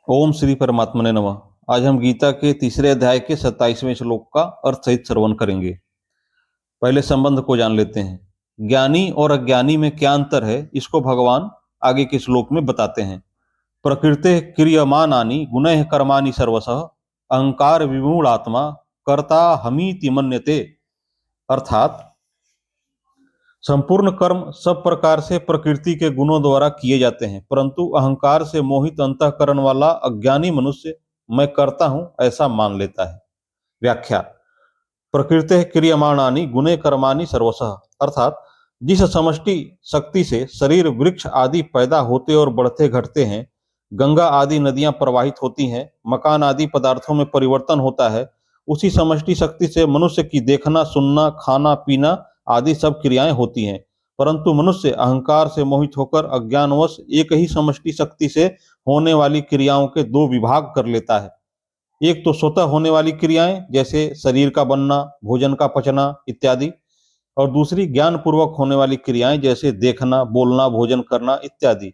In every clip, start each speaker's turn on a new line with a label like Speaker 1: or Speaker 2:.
Speaker 1: ओम श्री परमात्मने नमः। आज हम गीता के तीसरे अध्याय के 27वें श्लोक का अर्थ सहित श्रवण करेंगे। पहले संबंध को जान लेते हैं। ज्ञानी और अज्ञानी में क्या अंतर है, इसको भगवान आगे के श्लोक में बताते हैं। प्रकृते क्रियमानानि गुणैः कर्माणि सर्वशः अहंकार विमूढ़ आत्मा कर्ता हमीति मन्यते। अर्थात संपूर्ण कर्म सब प्रकार से प्रकृति के गुणों द्वारा किए जाते हैं, परंतु अहंकार से मोहित अंतःकरण वाला अज्ञानी मनुष्य मैं करता हूं ऐसा मान लेता है। व्याख्या। प्रकृति क्रियमाणानि गुणे कर्माणि सर्वशः, अर्थात जिस समष्टि शक्ति से शरीर वृक्ष आदि पैदा होते और बढ़ते घटते हैं, गंगा आदि नदियां प्रवाहित होती हैं, मकान आदि पदार्थों में परिवर्तन होता है, उसी समष्टि शक्ति से मनुष्य की देखना सुनना खाना पीना आदि सब क्रियाएं होती हैं। परंतु मनुष्य अहंकार से मोहित होकर अज्ञानवश एक ही समष्टि शक्ति से होने वाली क्रियाओं के दो विभाग कर लेता है। एक तो स्वतः होने वाली क्रियाएं जैसे शरीर का बनना, भोजन का पचना इत्यादि, और दूसरी ज्ञान पूर्वक होने वाली क्रियाएं जैसे देखना, बोलना, भोजन करना इत्यादि।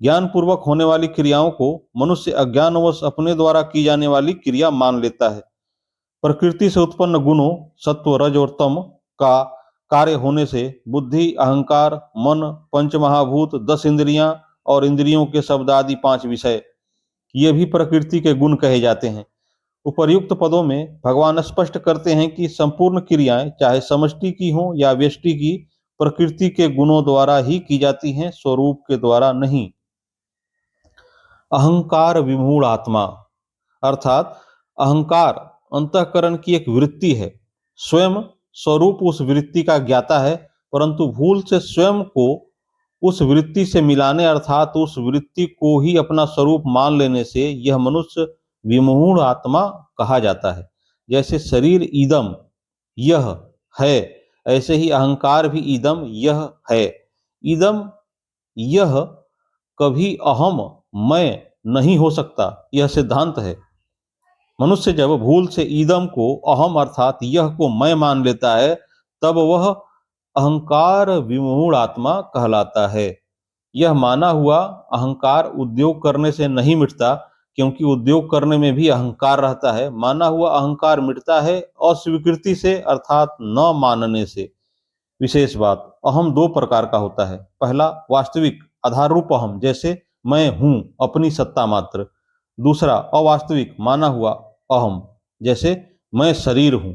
Speaker 1: ज्ञान पूर्वक होने वाली क्रियाओं को मनुष्य अज्ञानवश अपने द्वारा की जाने वाली क्रिया मान लेता है। प्रकृति से उत्पन्न गुणों सत्व रज और तम का कार्य होने से बुद्धि, अहंकार, मन, पंचमहाभूत, 10 इंद्रियां और इंद्रियों के शब्द आदि 5 विषय, ये भी प्रकृति के गुण कहे जाते हैं। उपर्युक्त पदों में भगवान स्पष्ट करते हैं कि संपूर्ण क्रियाएं चाहे समष्टि की हो या व्यष्टि की, प्रकृति के गुणों द्वारा ही की जाती हैं, स्वरूप के द्वारा नहीं। अहंकार विमूढ़ आत्मा, अर्थात अहंकार अंतःकरण की एक वृत्ति है। स्वयं स्वरूप उस वृत्ति का ज्ञाता है, परंतु भूल से स्वयं को उस वृत्ति से मिलाने अर्थात उस वृत्ति को ही अपना स्वरूप मान लेने से यह मनुष्य विमूढ़ आत्मा कहा जाता है। जैसे शरीर इदम यह है, ऐसे ही अहंकार भी इदम यह है। इदम यह कभी अहम मैं नहीं हो सकता, यह सिद्धांत है। मनुष्य जब भूल से ईदम को अहम अर्थात यह को मैं मान लेता है, तब वह अहंकार विमूढ़ आत्मा कहलाता है। यह माना हुआ अहंकार उद्योग करने से नहीं मिटता, क्योंकि उद्योग करने में भी अहंकार रहता है। माना हुआ अहंकार मिटता है अस्वीकृति से अर्थात न मानने से। विशेष बात, अहम दो प्रकार का होता है। पहला वास्तविक आधार रूप अहम, जैसे मैं हूं अपनी सत्ता मात्र। दूसरा अवास्तविक माना हुआ अहम, जैसे मैं शरीर हूं।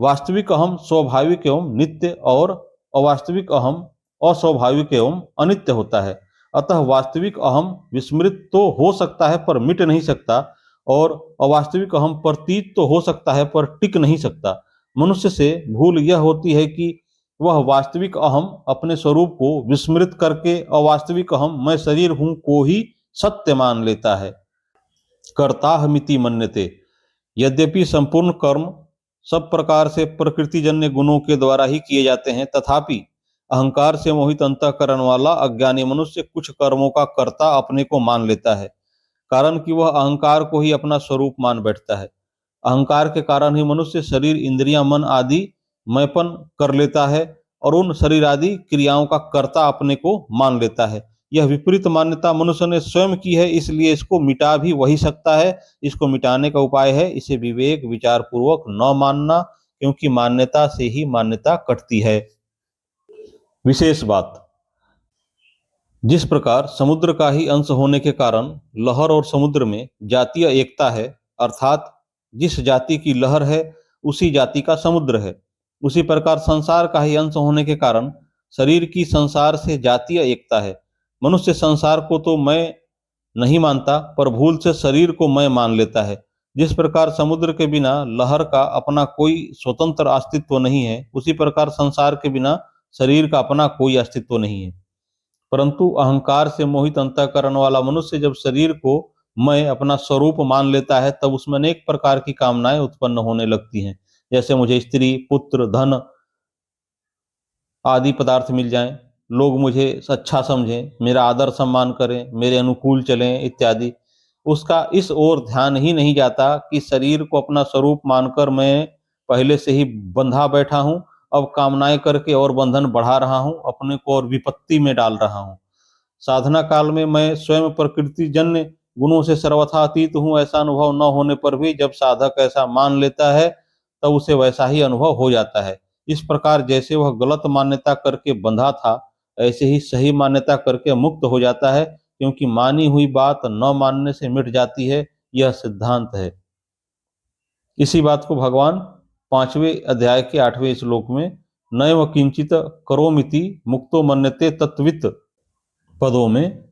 Speaker 1: वास्तविक अहम स्वाभाविक एवं नित्य और अवास्तविक अहम अस्वाभाविक एवं अनित्य होता है। अतः वास्तविक अहम विस्मृत तो हो सकता है पर मिट नहीं सकता, और अवास्तविक अहम प्रतीत तो हो सकता है पर टिक नहीं सकता। मनुष्य से भूल यह होती है कि वह वास्तविक अहम अपने स्वरूप को विस्मृत करके अवास्तविक अहम मैं शरीर हूं को ही सत्य मान लेता है। कर्ताहमिति मन्यते। यद्यपि संपूर्ण कर्म सब प्रकार से प्रकृतिजन्य गुणों के द्वारा ही किए जाते हैं, तथापि अहंकार से मोहित अंतःकरण वाला अज्ञानी मनुष्य कुछ कर्मों का कर्ता अपने को मान लेता है, कारण कि वह अहंकार को ही अपना स्वरूप मान बैठता है। अहंकार के कारण ही मनुष्य शरीर, इंद्रियां, मन आदि मैपन कर लेता है और उन शरीर आदि क्रियाओं का कर्ता अपने को मान लेता है। यह विपरीत मान्यता मनुष्य ने स्वयं की है, इसलिए इसको मिटा भी वही सकता है। इसको मिटाने का उपाय है इसे विवेक विचार पूर्वक न मानना, क्योंकि मान्यता से ही मान्यता कटती है। विशेष बात, जिस प्रकार समुद्र का ही अंश होने के कारण लहर और समुद्र में जातीय एकता है, अर्थात जिस जाति की लहर है उसी जाति का समुद्र है, उसी प्रकार संसार का ही अंश होने के कारण शरीर की संसार से जातीय एकता है। मनुष्य संसार को तो मैं नहीं मानता, पर भूल से शरीर को मैं मान लेता है। जिस प्रकार समुद्र के बिना लहर का अपना कोई स्वतंत्र अस्तित्व नहीं है, उसी प्रकार संसार के बिना शरीर का अपना कोई अस्तित्व नहीं है। परंतु अहंकार से मोहित अंतःकरण वाला मनुष्य जब शरीर को मैं अपना स्वरूप मान लेता है, तब उसमें अनेक प्रकार की कामनाएं उत्पन्न होने लगती हैं। जैसे मुझे स्त्री, पुत्र, धन आदि पदार्थ मिल जाएं, लोग मुझे अच्छा समझें, मेरा आदर सम्मान करें, मेरे अनुकूल चलें इत्यादि। उसका इस ओर ध्यान ही नहीं जाता कि शरीर को अपना स्वरूप मानकर मैं पहले से ही बंधा बैठा हूं, अब कामनाएं करके और बंधन बढ़ा रहा हूं, अपने को और विपत्ति में डाल रहा हूं। साधना काल में मैं स्वयं प्रकृति जन्य गुणों से सर्वथा अतीत हूँ ऐसा अनुभव न होने पर भी जब साधक ऐसा मान लेता है तब उसे वैसा ही अनुभव हो जाता है। इस प्रकार जैसे वह गलत मान्यता करके बंधा था, ऐसे ही सही मान्यता करके मुक्त हो जाता है, क्योंकि मानी हुई बात न मानने से मिट जाती है। यह सिद्धांत है। इसी बात को भगवान 5वें अध्याय के 8वें श्लोक में नैव किंचित करोमिति मुक्तो मन्यते तत्वित पदों में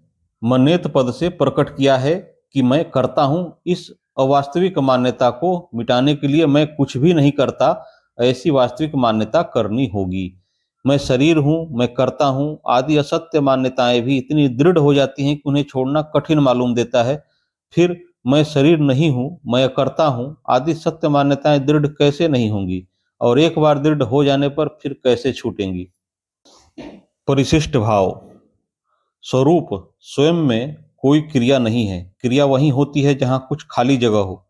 Speaker 1: मन्यत पद से प्रकट किया है कि मैं करता हूं। इस अवास्तविक मान्यता को मिटाने के लिए मैं कुछ भी नहीं करता, ऐसी वास्तविक मान्यता करनी होगी। मैं शरीर हूं, मैं करता हूं आदि असत्य मान्यताएं भी इतनी दृढ़ हो जाती हैं कि उन्हें छोड़ना कठिन मालूम देता है। फिर मैं शरीर नहीं हूं, मैं करता हूं आदि सत्य मान्यताएं दृढ़ कैसे नहीं होंगी, और एक बार दृढ़ हो जाने पर फिर कैसे छूटेंगी। परिशिष्ट भाव। स्वरूप स्वयं में कोई क्रिया नहीं है। क्रिया वहीं होती है जहां कुछ खाली जगह हो।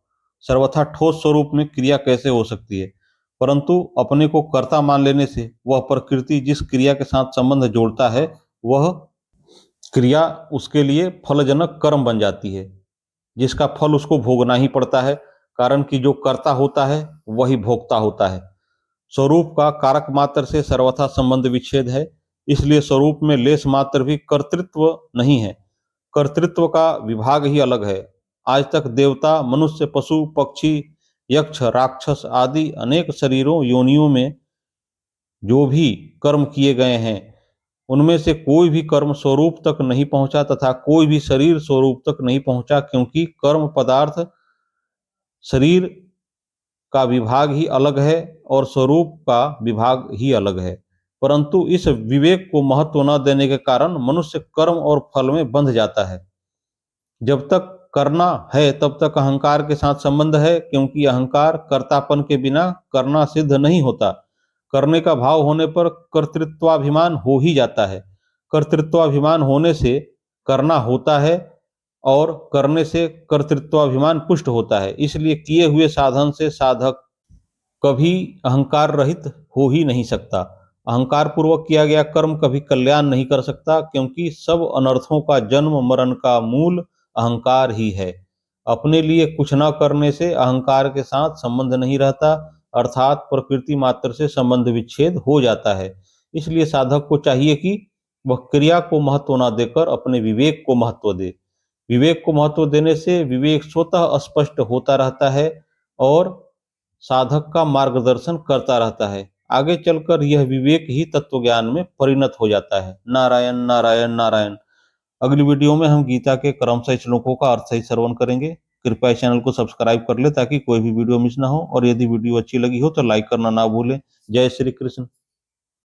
Speaker 1: सर्वथा ठोस स्वरूप में क्रिया कैसे हो सकती है? परंतु अपने को कर्ता मान लेने से वह प्रकृति जिस क्रिया के साथ संबंध जोड़ता है, वह क्रिया उसके लिए फलजनक कर्म बन जाती है, जिसका फल उसको भोगना ही पड़ता है। कारण कि जो कर्ता होता है वही भोगता होता है। स्वरूप का कारक मात्र से सर्वथा संबंध विच्छेद है, इसलिए स्वरूप में लेश मात्र भी कर्तृत्व नहीं है। कर्तृत्व का विभाग ही अलग है। आज तक देवता, मनुष्य, पशु, पक्षी, यक्ष, राक्षस आदि अनेक शरीरों योनियों में जो भी कर्म किए गए हैं, उनमें से कोई भी कर्म स्वरूप तक नहीं पहुंचा तथा कोई भी शरीर स्वरूप तक नहीं पहुंचा, क्योंकि कर्म पदार्थ शरीर का विभाग ही अलग है और स्वरूप का विभाग ही अलग है। परंतु इस विवेक को महत्व न देने के कारण मनुष्य कर्म और फल में बंध जाता है। जब तक करना है तब तक अहंकार के साथ संबंध है, क्योंकि अहंकार कर्तापन के बिना करना सिद्ध नहीं होता। करने का भाव होने पर कर्तृत्वाभिमान हो ही जाता है। कर्तृत्वाभिमान होने से करना होता है और करने से कर्तृत्वाभिमान पुष्ट होता है। इसलिए किए हुए साधन से साधक कभी अहंकार रहित हो ही नहीं सकता। अहंकार पूर्वक किया गया कर्म कभी कल्याण नहीं कर सकता, क्योंकि सब अनर्थों का जन्म मरण का मूल अहंकार ही है। अपने लिए कुछ न करने से अहंकार के साथ संबंध नहीं रहता, अर्थात प्रकृति मात्र से संबंध विच्छेद हो जाता है। इसलिए साधक को चाहिए कि वह क्रिया को महत्व न देकर अपने विवेक को महत्व दे। विवेक को महत्व देने से विवेक स्वतः स्पष्ट होता रहता है और साधक का मार्गदर्शन करता रहता है। आगे चलकर यह विवेक ही तत्व ज्ञान में परिणत हो जाता है। नारायण नारायण नारायण। अगली वीडियो में हम गीता के क्रमशः श्लोकों का अर्थ सहित श्रवण करेंगे। कृपया चैनल को सब्सक्राइब कर ले ताकि कोई भी वीडियो मिस ना हो, और यदि वीडियो अच्छी लगी हो तो लाइक करना ना भूलें। जय श्री कृष्ण।